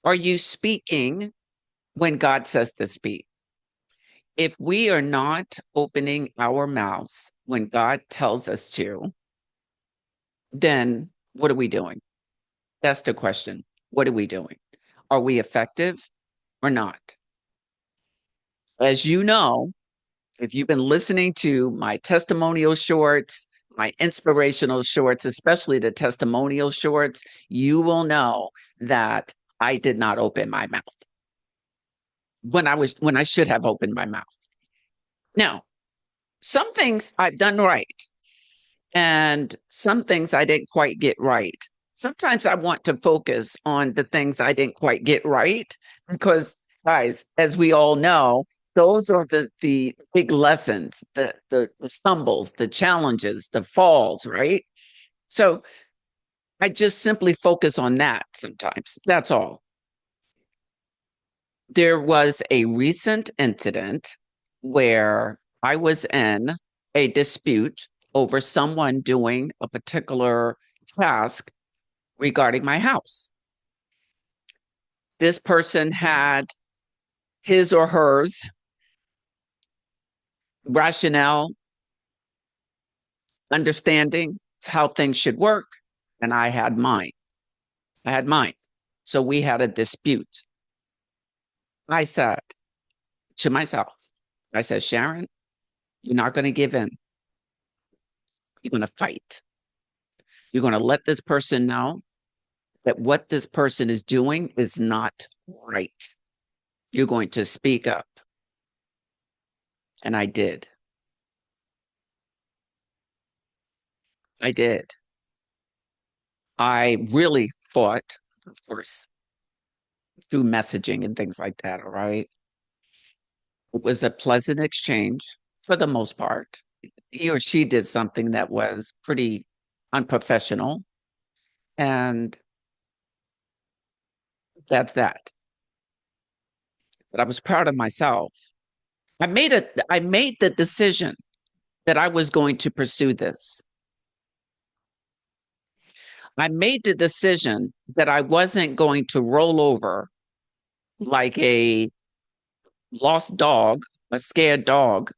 Are you speaking when God says to speak? If we are not opening our mouths when God tells us to, then what are we doing? That's the question. What are we doing? Are we effective or not? As you know, if you've been listening to my testimonial shorts, my inspirational shorts, especially the testimonial shorts, you will know that I did not open my mouth when I should have opened my mouth. Now, some things I've done right, and some things I didn't quite get right. Sometimes I want to focus on the things I didn't quite get right because, guys, as we all know, those are the big lessons, the stumbles, the challenges, the falls, right? So I just simply focus on that sometimes. That's all. There was a recent incident where I was in a dispute over someone doing a particular task regarding my house. This person had his or hers rationale, understanding of how things should work, and I had mine. I had mine. So we had a dispute. I said to myself, I said, Sharon, you're not going to give in. You're going to fight. You're going to let this person know that what this person is doing is not right. You're going to speak up. And I did. I did. I really fought, of course, through messaging and things like that. All right. It was a pleasant exchange for the most part. He or she did something that was pretty unprofessional. And that's that. But I was proud of myself. I made the decision that I was going to pursue this. I made the decision that I wasn't going to roll over like a lost dog, a scared dog.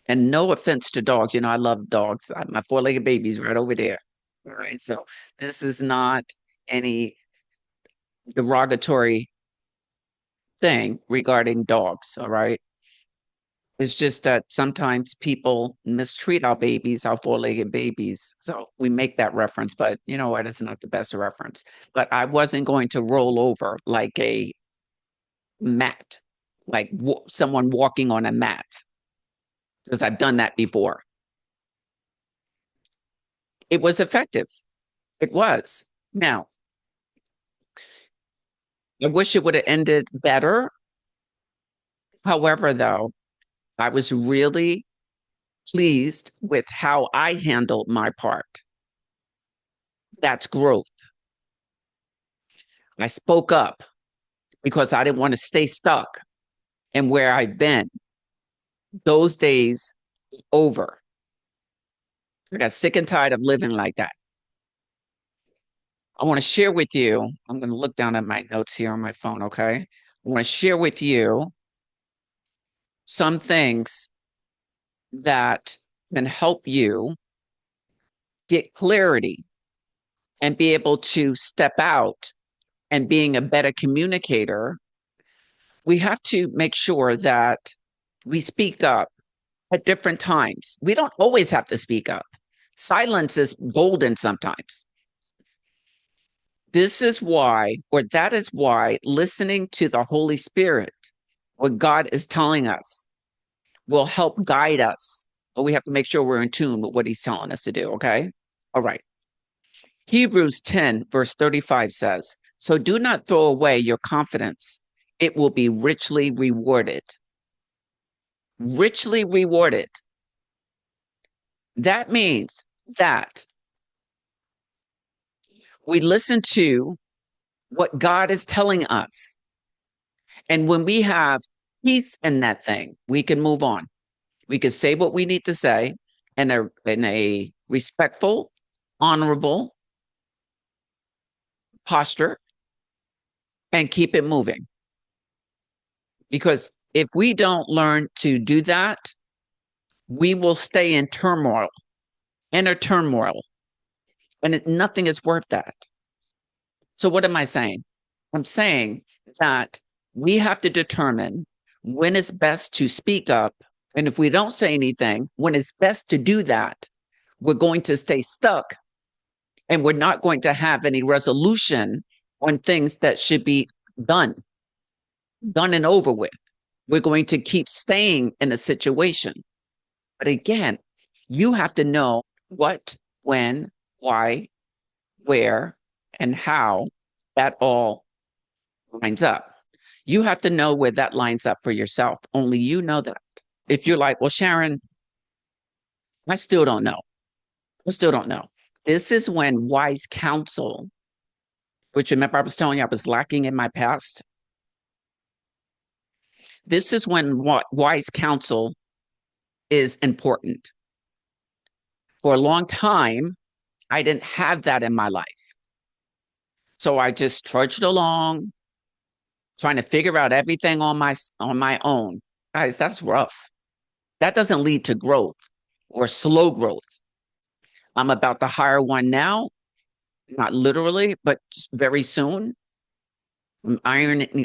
And no offense to dogs, you know, I love dogs. My four-legged baby's right over there. All right. So this is not any derogatory thing regarding dogs. All right. It's just that sometimes people mistreat our babies, our four-legged babies. So we make that reference, but you know what? It's not the best reference. But I wasn't going to roll over like a mat, like someone walking on a mat, because I've done that before. It was effective. It was. Now, I wish it would have ended better. However, though, I was really pleased with how I handled my part. That's growth. I spoke up because I didn't want to stay stuck in where I've been. Those days over. I got sick and tired of living like that. I want to share with you. I'm going to look down at my notes here on my phone, okay? I want to share with you some things that can help you get clarity and be able to step out and being a better communicator. We have to make sure that we speak up at different times. We don't always have to speak up. Silence is golden sometimes. This is why, or that is why, listening to the Holy Spirit, what God is telling us, will help guide us. But we have to make sure we're in tune with what He's telling us to do, okay? All right. Hebrews 10, verse 35 says, so do not throw away your confidence. It will be richly rewarded. Richly rewarded. That means that we listen to what God is telling us. And when we have peace in that thing, we can move on. We can say what we need to say in a respectful, honorable posture, and keep it moving. Because if we don't learn to do that, we will stay in turmoil, inner turmoil, and nothing is worth that. So, what am I saying? I'm saying that we have to determine when it's best to speak up. And if we don't say anything, when it's best to do that, we're going to stay stuck and we're not going to have any resolution on things that should be done, done and over with. We're going to keep staying in a situation. But again, you have to know what, when, why, where, and how that all lines up. You have to know where that lines up for yourself. Only you know that. If you're like, well, Sharon, I still don't know. I still don't know. This is when wise counsel, which remember I was telling you I was lacking in my past. This is when wise counsel is important. For a long time, I didn't have that in my life. So I just trudged along, trying to figure out everything on my own. Guys, that's rough. That doesn't lead to growth or slow growth. I'm about to hire one now, not literally, but just very soon. I'm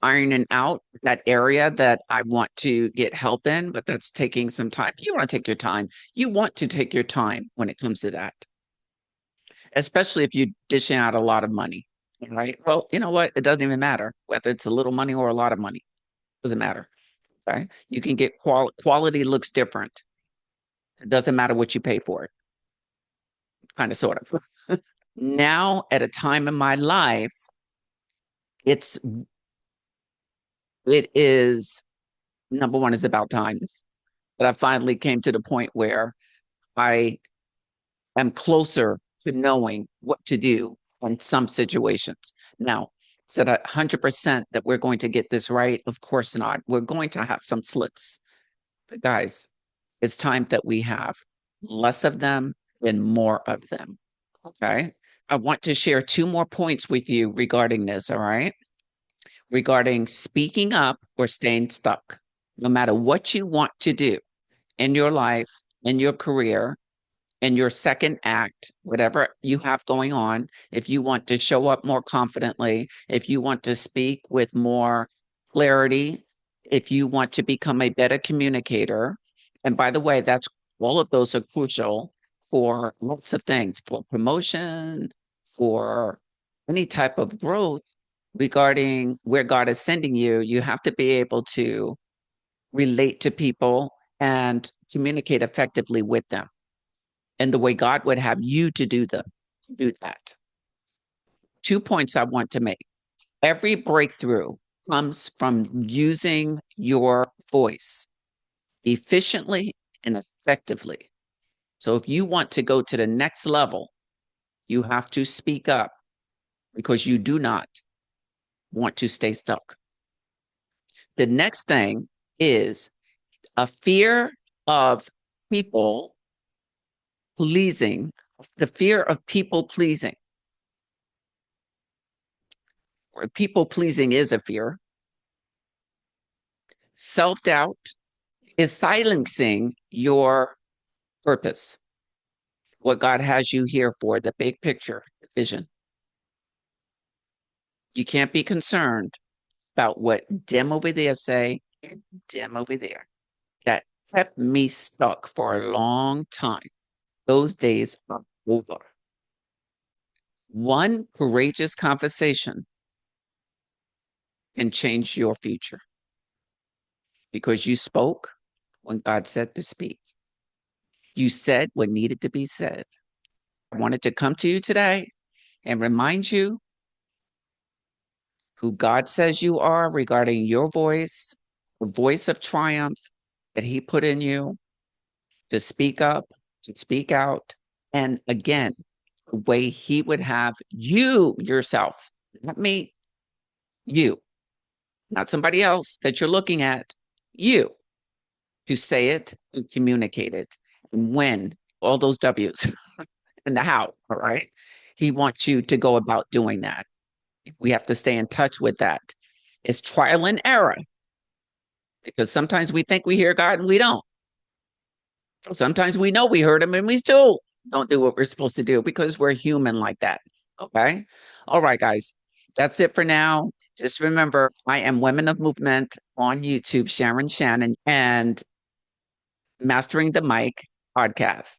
ironing out that area that I want to get help in, but that's taking some time. You want to take your time. You want to take your time when it comes to that, especially if you're dishing out a lot of money, right? Well, you know what? It doesn't even matter whether it's a little money or a lot of money. It doesn't matter. Okay. You can get quality looks different. It doesn't matter what you pay for it. Kind of, sort of. Now, at a time in my life, it's it is number one is about time. But I finally came to the point where I am closer to knowing what to do in some situations. Now, said 100% that we're going to get this right? Of course not. We're going to have some slips. But guys, it's time that we have less of them and more of them. Okay. I want to share two more points with you regarding this. All right. Regarding speaking up or staying stuck. No matter what you want to do in your life, in your career, in your second act, whatever you have going on, if you want to show up more confidently, if you want to speak with more clarity, if you want to become a better communicator, and by the way, that's all of those are crucial for lots of things, for promotion, for any type of growth regarding where God is sending you. You have to be able to relate to people and communicate effectively with them and the way God would have you to do that. 2 points I want to make. Every breakthrough comes from using your voice efficiently and effectively. So if you want to go to the next level, you have to speak up because you do not want to stay stuck. The next thing is a fear of people pleasing, the fear of people pleasing. Or people pleasing is a fear. Self doubt is silencing your purpose, what God has you here for, the big picture, the vision. You can't be concerned about what dim over there say and dim over there. That kept me stuck for a long time. Those days are over. One courageous conversation can change your future because you spoke when God said to speak. You said what needed to be said. I wanted to come to you today and remind you who God says you are regarding your voice, the voice of triumph that He put in you to speak up, to speak out. And again, the way He would have you yourself, not me, you, not somebody else that you're looking at, you, to say it and communicate it. And when, all those W's and the how, all right? He wants you to go about doing that. We have to stay in touch with that. It's trial and error because sometimes we think we hear God and we don't. Sometimes we know we heard him and we still don't do what we're supposed to do because we're human like that. Okay. All right, guys. That's it for now. Just remember, I am Women of Movement on YouTube, Sharon Shannon, and Mastering the Mic podcast.